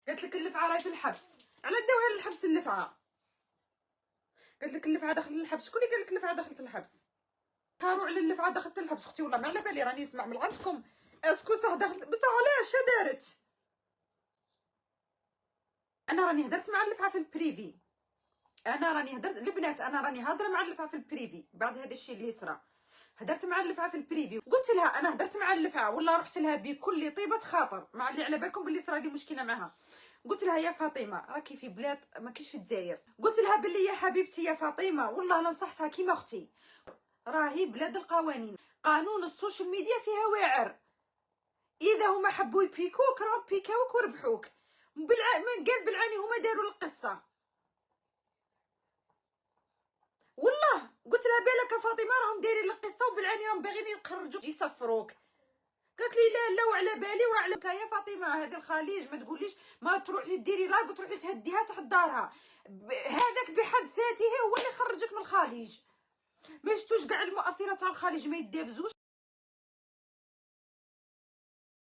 قالت لك اللفعه راهي في الحبس، على داوها للحبس اللفعه. قالت لك اللفعه دخلت للحبس. شكون اللي قال لك اللفعه دخلت للحبس؟ كارو على اللفعه دخلت للحبس. اختي والله ما على بالي، راني نسمع من عندكم. اسكو صح دخلت، بصح علاش دارت؟ انا راني هدرت مع اللفعه في البريفي، انا راني هدرت البنات، انا راني هادره مع اللفعه في البريفي بعد هذا الشيء اللي صرا. هدرت مع اللفعه في البريفي، قلت لها انا هدرت مع اللفعه والله، رحت لها بكل طيبه خاطر مع اللي على بالكم باللي صرا لي مشكله معها. قلت لها يا فاطمه راكي في بلاد ما كاينش في الجزائر، قلت لها باللي يا حبيبتي يا فاطمه والله انا نصحتها كيما اختي، راهي بلاد القوانين، قانون السوشيال ميديا فيها واعر، اذا هما حبوا يبيكوك راهم بيكاوك وربحوك. من قال بالعاني هما داروا القصه. والله قلت لها بالك فاطمه راهم دايرين القصه وبالعاني راهم باغيين يخرجوك يصفروك. قالت لي لا لا وعلى بالي وعلى يا فاطمه هذه الخليج ما تقوليش ما تروحي ديري لايف وتروحي تهديها تحت دارها، هذاك بحد ذاته هو اللي خرجك من الخليج. ما شفتوش كاع المؤثرات تاع الخليج ما يدابزوش.